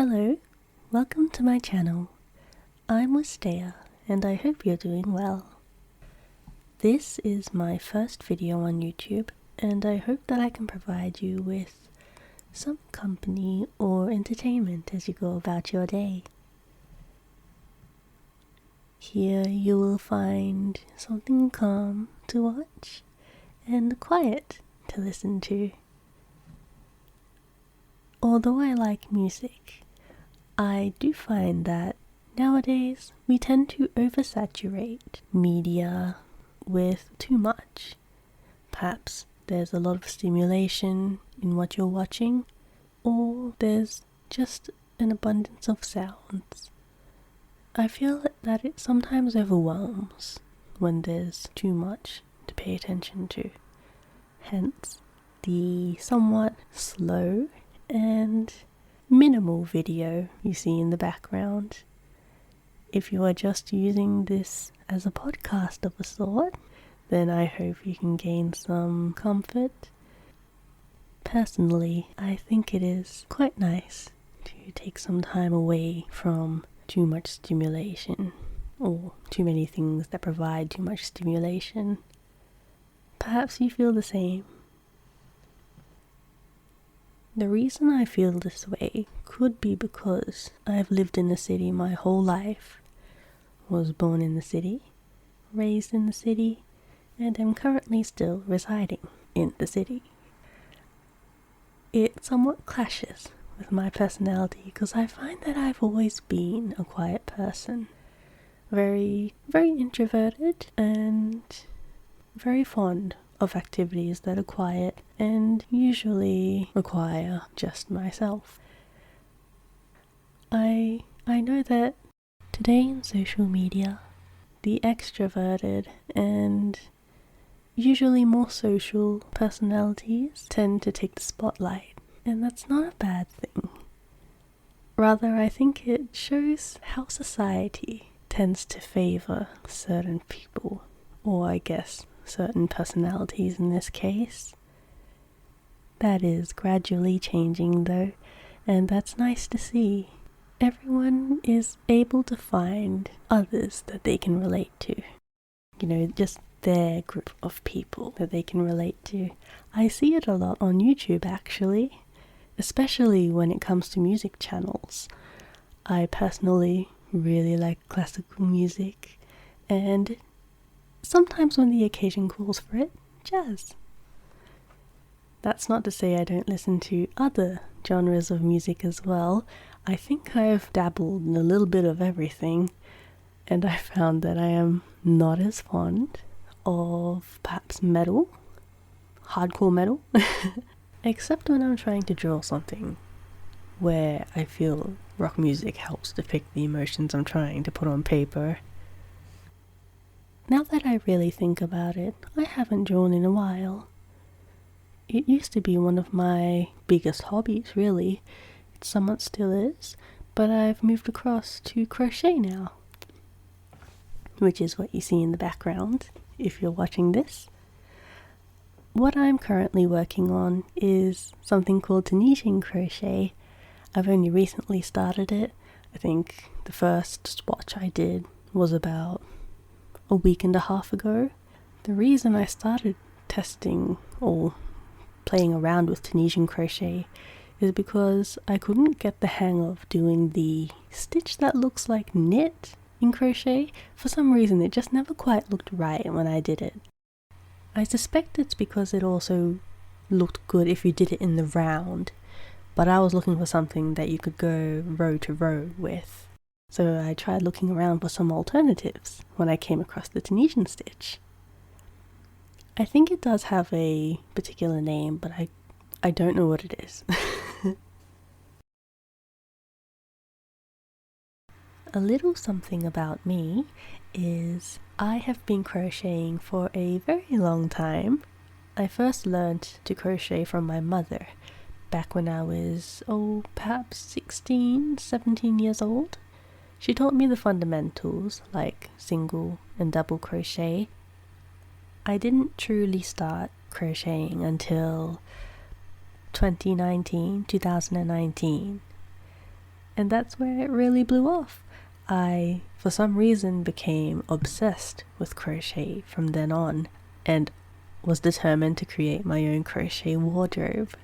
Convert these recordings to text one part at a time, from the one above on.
Hello, welcome to my channel. I'm Wistaeia and I hope you're doing well. This is my first video on YouTube and I hope that I can provide you with some company or entertainment as you go about your day. Here you will find something calm to watch and quiet to listen to. Although I like music, I do find that nowadays we tend to oversaturate media with too much. Perhaps there's a lot of stimulation in what you're watching, or there's just an abundance of sounds. I feel that it sometimes overwhelms when there's too much to pay attention to. Hence, the somewhat slow and minimal video you see in the background. If you are just using this as a podcast of a sort, then I hope you can gain some comfort. Personally, I think it is quite nice to take some time away from too much stimulation, or too many things that provide too much stimulation. Perhaps you feel the same. The reason I feel this way could be because I've lived in the city my whole life, was born in the city, raised in the city, and am currently still residing in the city. It somewhat clashes with my personality because I find that I've always been a quiet person, very introverted and very fond of activities that are quiet and usually require just myself. I know that today in social media, the extroverted and usually more social personalities tend to take the spotlight, and that's not a bad thing. Rather, I think it shows how society tends to favor certain people, or I guess certain personalities in this case. That is gradually changing though, and that's nice to see. Everyone is able to find others that they can relate to. Just their group of people that they can relate to. I see it a lot on YouTube actually, especially when it comes to music channels. I personally really like classical music, and sometimes when the occasion calls for it, jazz. That's not to say I don't listen to other genres of music as well. I think I've dabbled in a little bit of everything, and I found that I am not as fond of perhaps metal, hardcore metal, except when I'm trying to draw something where I feel rock music helps depict the emotions I'm trying to put on paper. Now that I really think about it, I haven't drawn in a while. It used to be one of my biggest hobbies, really. It somewhat still is, but I've moved across to crochet now, which is what you see in the background if you're watching this. What I'm currently working on is something called Tunisian crochet. I've only recently started it. I think the first swatch I did was about a week and a half ago. The reason I started testing or playing around with Tunisian crochet is because I couldn't get the hang of doing the stitch that looks like knit in crochet. For some reason it just never quite looked right when I did it. I suspect it's because it also looked good if you did it in the round, but I was looking for something that you could go row to row with. So I tried looking around for some alternatives when I came across the Tunisian stitch. I think it does have a particular name, but I don't know what it is. A little something about me is I have been crocheting for a very long time. I first learnt to crochet from my mother back when I was, perhaps 16, 17 years old. She taught me the fundamentals like single and double crochet. I didn't truly start crocheting until 2019. And that's where it really blew off. I, for some reason, became obsessed with crochet from then on and was determined to create my own crochet wardrobe,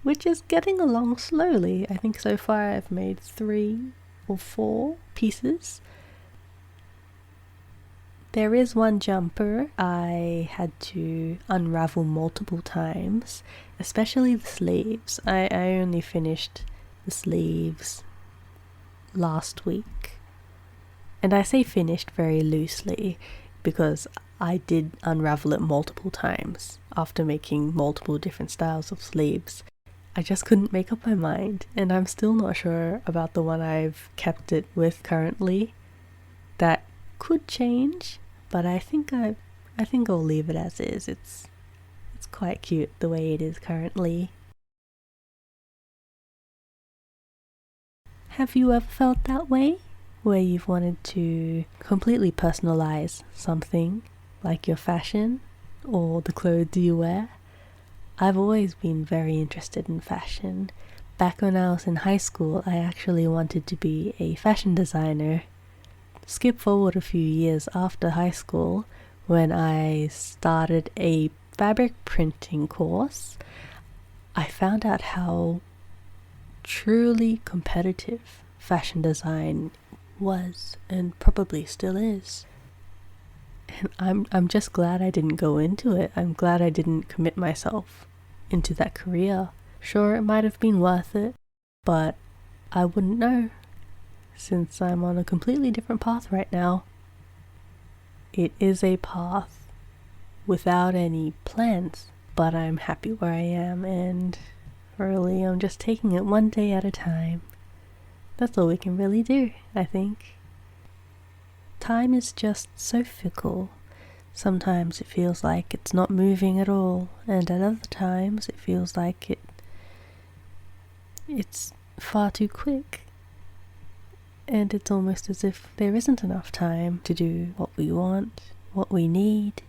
which is getting along slowly. I think so far I've made 3 or 4 pieces. There is one jumper I had to unravel multiple times, especially the sleeves. I only finished the sleeves last week. And I say finished very loosely because I did unravel it multiple times after making multiple different styles of sleeves. I just couldn't make up my mind, and I'm still not sure about the one I've kept it with currently. That could change, but I think I'll leave it as is. It's quite cute the way it is currently. Have you ever felt that way? Where you've wanted to completely personalize something, like your fashion or the clothes you wear? I've always been very interested in fashion. Back when I was in high school, I actually wanted to be a fashion designer. Skip forward a few years after high school, when I started a fabric printing course, I found out how truly competitive fashion design was and probably still is. And I'm just glad I didn't go into it. I'm glad I didn't commit myself into that career. Sure, it might have been worth it, but I wouldn't know, since I'm on a completely different path right now. It is a path without any plans, but I'm happy where I am, and really I'm just taking it one day at a time. That's all we can really do, I think. Time is just so fickle. Sometimes it feels like it's not moving at all, and at other times it feels like it's far too quick. And it's almost as if there isn't enough time to do what we want, what we need.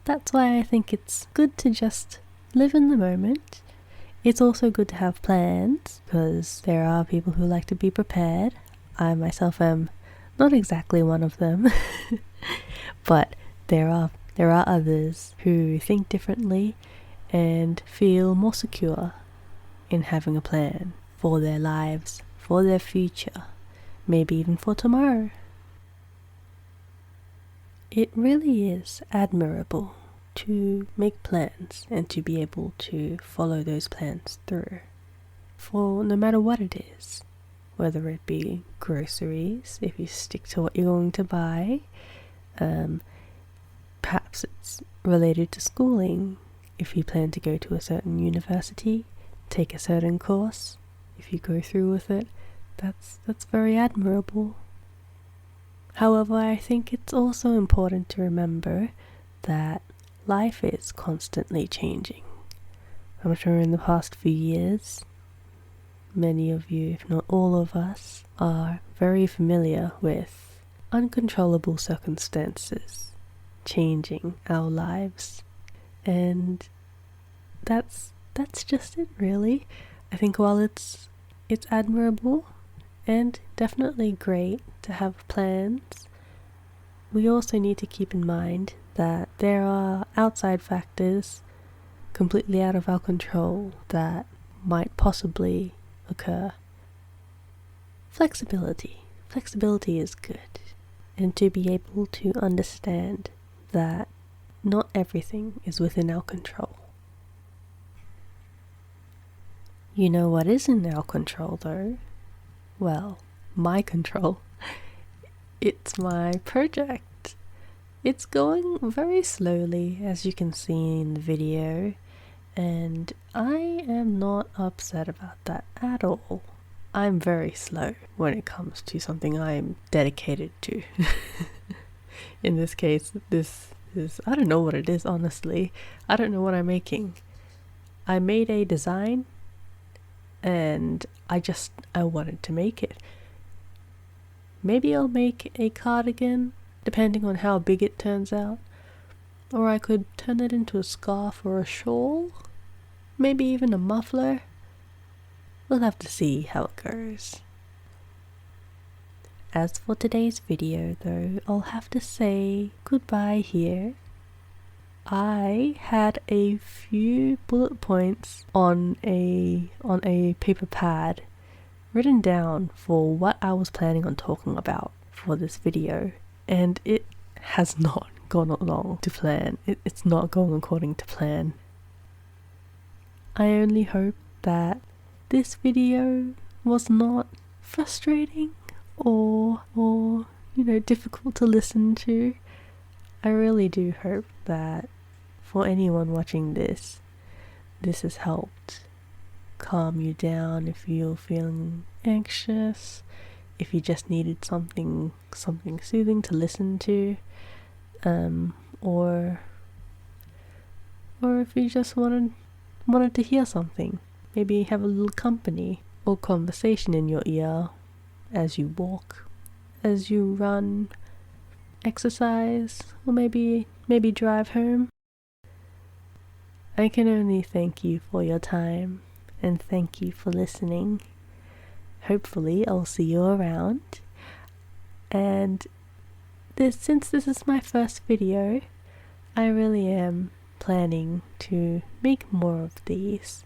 That's why I think it's good to just live in the moment. It's also good to have plans, because there are people who like to be prepared. I myself am not exactly one of them, but there are others who think differently and feel more secure in having a plan for their lives, for their future, maybe even for tomorrow. It really is admirable to make plans and to be able to follow those plans through, for no matter what it is, whether it be groceries, if you stick to what you're going to buy, perhaps it's related to schooling, if you plan to go to a certain university, take a certain course, if you go through with it, that's very admirable. However, I think it's also important to remember that life is constantly changing. I'm sure in the past few years, many of you, if not all of us, are very familiar with uncontrollable circumstances changing our lives. And that's just it, really. I think while it's admirable and definitely great to have plans, we also need to keep in mind that there are outside factors completely out of our control that might possibly occur. Flexibility is good, and to be able to understand that not everything is within our control. You know what is in our control, though? Well, my control. It's my project. It's going very slowly, as you can see in the video, and I am not upset about that at all. I'm very slow when it comes to something I'm dedicated to. In this case, this is, I don't know what it is, honestly. I don't know what I'm making. I made a design and I wanted to make it. Maybe I'll make a cardigan, depending on how big it turns out. Or I could turn it into a scarf or a shawl. Maybe even a muffler. we'll have to see how it goes. As for today's video though, I'll have to say goodbye here. I had a few bullet points on a paper pad written down for what I was planning on talking about for this video, and it has not gone along to plan. It's not going according to plan. I only hope that this video was not frustrating or difficult to listen to. I really do hope that for anyone watching this has helped calm you down if you're feeling anxious, if you just needed something soothing to listen to, or if you just wanted to hear something, maybe have a little company or conversation in your ear as you walk, as you run, exercise, or maybe drive home. I can only thank you for your time and thank you for listening. Hopefully I'll see you around, and since this is my first video, I really am planning to make more of these.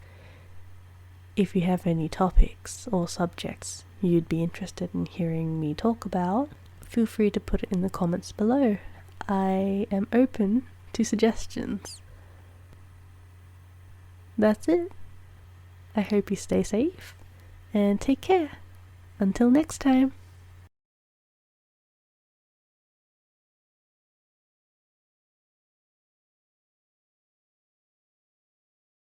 If you have any topics or subjects you'd be interested in hearing me talk about, feel free to put it in the comments below. I am open to suggestions. That's it. I hope you stay safe and take care. Until next time.